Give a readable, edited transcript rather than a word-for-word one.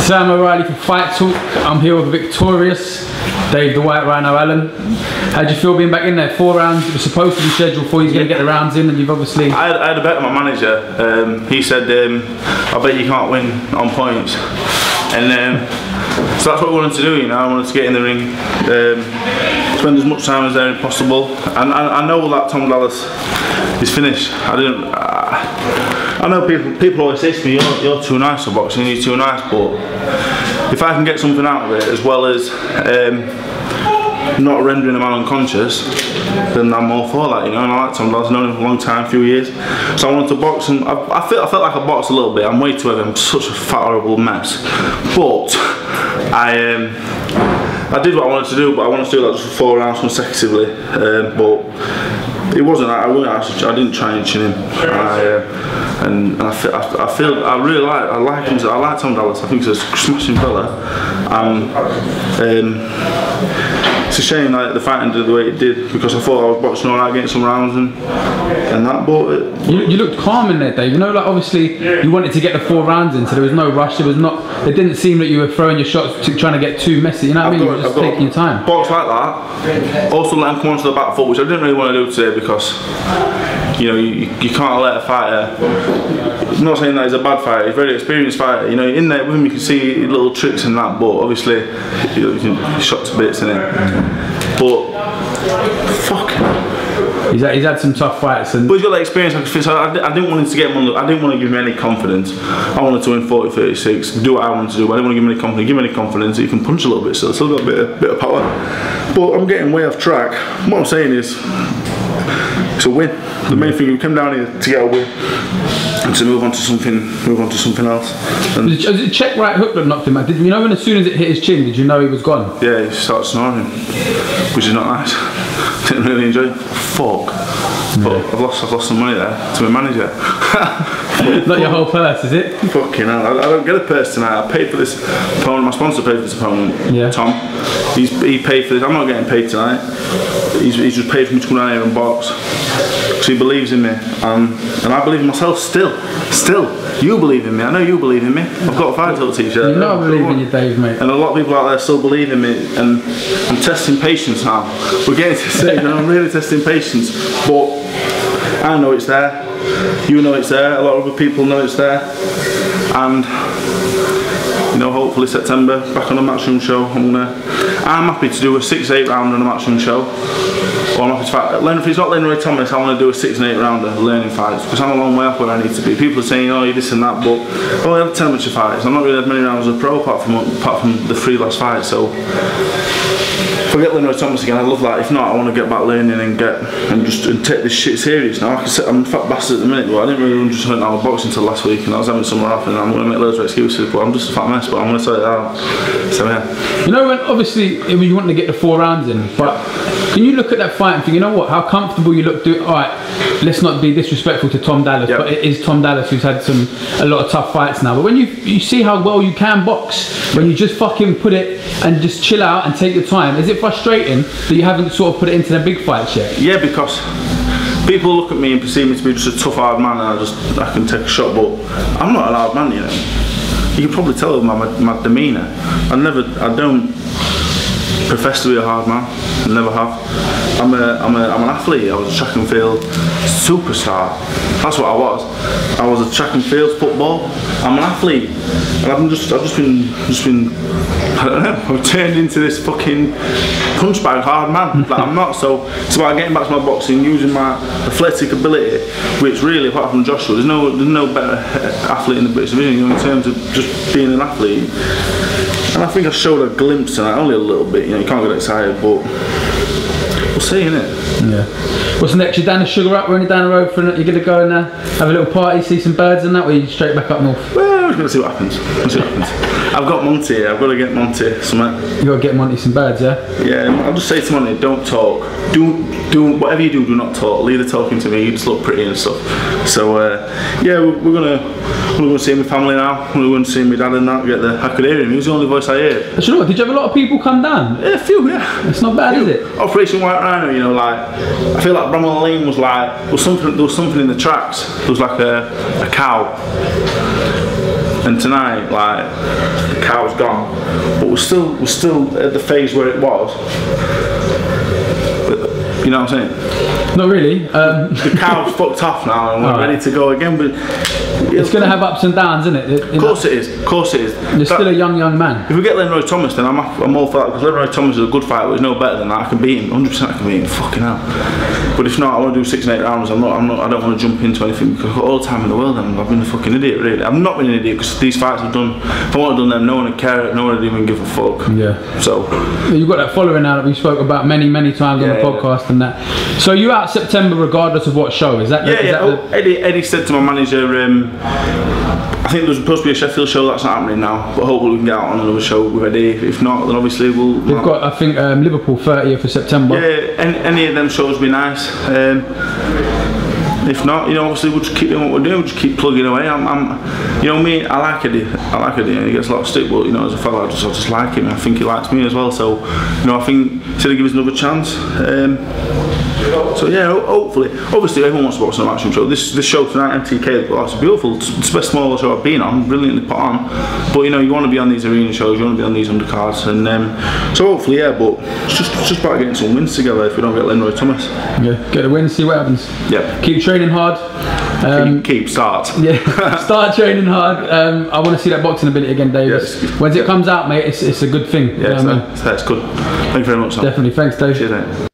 Sam O'Reilly for Fight Talk. I'm here with Victorious Dave the White Rhino Allen. How do you feel being back in there? 4 rounds. It was supposed to be scheduled for. He's going to get the rounds in, and you've obviously. I had a bet with my manager. He said, "I bet you can't win on points," and so that's what I wanted to do. You know, I wanted to get in the ring, spend as much time as there as possible. And I know that Tom Dallas is finished. I know people always say to me, "You're too nice for boxing. You're too nice," but if I can get something out of it, as well as not rendering a man unconscious, then I'm all for that, you know. And I like Tom Dallas, I've known him for a long time, a few years. So I wanted to box, and I felt like I boxed a little bit. I'm way too heavy. I'm such a fat, horrible mess. But I did what I wanted to do, but I wanted to do that just for 4 rounds consecutively. But it wasn't. I didn't try and chin him. And I really like him. I like Tom Dallas. I think he's a smashing fella. It's a shame like the fight ended the way it did, because I thought I was boxing all right, getting some rounds and that. But you looked calm in there, Dave. You know, like obviously you wanted to get the 4 rounds in, so there was no rush. There was not. It didn't seem that you were throwing your shots trying to get too messy. You know what I mean? You were just taking your time. Box like that. Also let him come onto the back foot, which I didn't really want to do today, because you know you can't let a fighter. I'm not saying that he's a bad fighter. He's a very experienced fighter. You know, in there with him you can see little tricks and that, but obviously he's shot to bits in it. But fuck. He's had some tough fights, but he's got that experience. So I didn't want him to get him on. I didn't want to give him any confidence. I wanted to win 40-36, do what I wanted to do. But I didn't want to give him any confidence. Give him any confidence that he can punch a little bit. So still got a bit of power. But I'm getting way off track. What I'm saying is, it's a win. The main thing, we came down here to get a win and to move on to something else. And was it check right hook that knocked him out? Did you know when as soon as it hit his chin, did you know he was gone? Yeah, he started snoring, which is not nice. Didn't really enjoy it. Fuck. But I've lost some money there to my manager. Not your whole purse, is it? Fucking hell. I don't get a purse tonight. I paid for this opponent. My sponsor paid for this opponent. Yeah. Tom. He paid for this. I'm not getting paid tonight. He's just paid for me to come down here and box. So he believes in me, and I believe in myself still. You believe in me. I know you believe in me. I've got a Fight Talk t-shirt. You know I believe in you, Dave, mate. And a lot of people out there still believe in me, and I'm testing patience now. We're getting to the stage and I'm really testing patience, but I know it's there. You know it's there. A lot of other people know it's there, and you know, hopefully September back on the Matchroom show. I'm happy to do a 6-8 round on the Matchroom show. Or I'm happy to fight. If it's not Leroy Thomas, I want to do a 6 and 8 rounder learning fights, because I'm a long way off where I need to be. People are saying, "Oh, you this and that," but I only have 10 amateur fights. I'm not really had many rounds as a pro apart from the 3 last fights. So if I get Leroy Thomas again, I'd love that. If not, I want to get back learning and take this shit serious now. I'm a fat bastard at the minute, but I didn't really understand how I was boxing until last week, and I was having summer off, and I'm going to make loads of excuses, but I'm just a fat mess. But I'm going to sort it out. So yeah. You know, when obviously you want to get the 4 rounds in, but can you look at that fight and think, you know what, how comfortable you look? Alright, let's not be disrespectful to Tom Dallas, but it is Tom Dallas who's had a lot of tough fights now. But when you see how well you can box, when you just fucking put it and just chill out and take your time, is it frustrating that you haven't sort of put it into the big fights yet? Yeah, because people look at me and perceive me to be just a tough hard man, and I can take a shot, but I'm not an hard man, you know. You can probably tell by my demeanour. I don't profess to be a hard man. I never have. I'm an athlete. I was a track and field superstar. That's what I was. I was a track and field football. I'm an athlete, and I've just been I don't know. I've turned into this fucking punch bag hard man. Like I'm not. So it's about getting back to my boxing, using my athletic ability, which really, apart from Joshua, there's no better athlete in the British division, you know, in terms of just being an athlete. And I think I showed a glimpse tonight, only a little bit. You know, you can't get excited, but we'll see, innit? Yeah. What's next? You're down to Sugar Up, we're only down the road for it. You're going to go and have a little party, see some birds and that, or are you straight back up north? Well, we're going to see what happens. I've got Monty here, I've got to get Monty something. You've got to get Monty some birds, yeah? Yeah, I'll just say to Monty, don't talk. Do whatever you do not talk. Leave the talking to me, you just look pretty and stuff. So, yeah, we're going to see my family now. We're going to see my dad and that. I could hear him, he was the only voice I heard. But you know what, did you have a lot of people come down? Yeah, a few, yeah. It's not bad, is it? Operation White Rhino, you know, like, I feel like Bramwell Lane was like, there was something in the tracks. There was like a cow And tonight, like, the cow's gone, but we're still at the phase where it was. But, you know what I'm saying? Not really. The cow's fucked off now, and we're ready to go again. But it's going to have ups and downs, isn't it? Of course it is. Of course it is. You're still a young man. If we get Leroy Thomas, then I'm all for that, because Leroy Thomas is a good fighter. He's no better than that. I can beat him. 100% I can beat him. Fucking hell. But if not, I want to do 6 and 8 rounds. I don't want to jump into anything, because I've got all the time in the world, and I've been a fucking idiot, really. I've not been an idiot, because these fights I've done, if I want to do them, no one would care. No one would even give a fuck. Yeah. So you've got that following now that we spoke about many times on the podcast and that. So you out September regardless of what show? Is that? Eddie said to my manager, I think there's supposed to be a Sheffield show that's not happening now, but hopefully we can get out on another show with Eddie. If not, then obviously we've got, I think, Liverpool 30th of September. Yeah, any of them shows would be nice. If not, you know, obviously we'll just keep doing what we're doing. We'll just keep plugging away. You know me. I like Eddie. And he gets a lot of stick, but you know, as a fella, I just like him. I think he likes me as well. So, you know, I think he's gonna give us another chance. So yeah, hopefully, obviously everyone wants to watch an action show. This show tonight, MTK, well, it's beautiful. It's the best smaller show I've been on, brilliantly put on. But you know, you want to be on these arena shows, you want to be on these undercards, and so hopefully, yeah. But it's just about getting some wins together. If we don't get Leroy Thomas, yeah, get a win, see what happens. Yeah, keep training hard. Start. Yeah, start training hard. I want to see that boxing ability again, Davis. Yes. When it comes out, mate, it's a good thing. Yeah, you know it's good. Thank you very much, Sam. Definitely, thanks, Dave. Cheers, mate.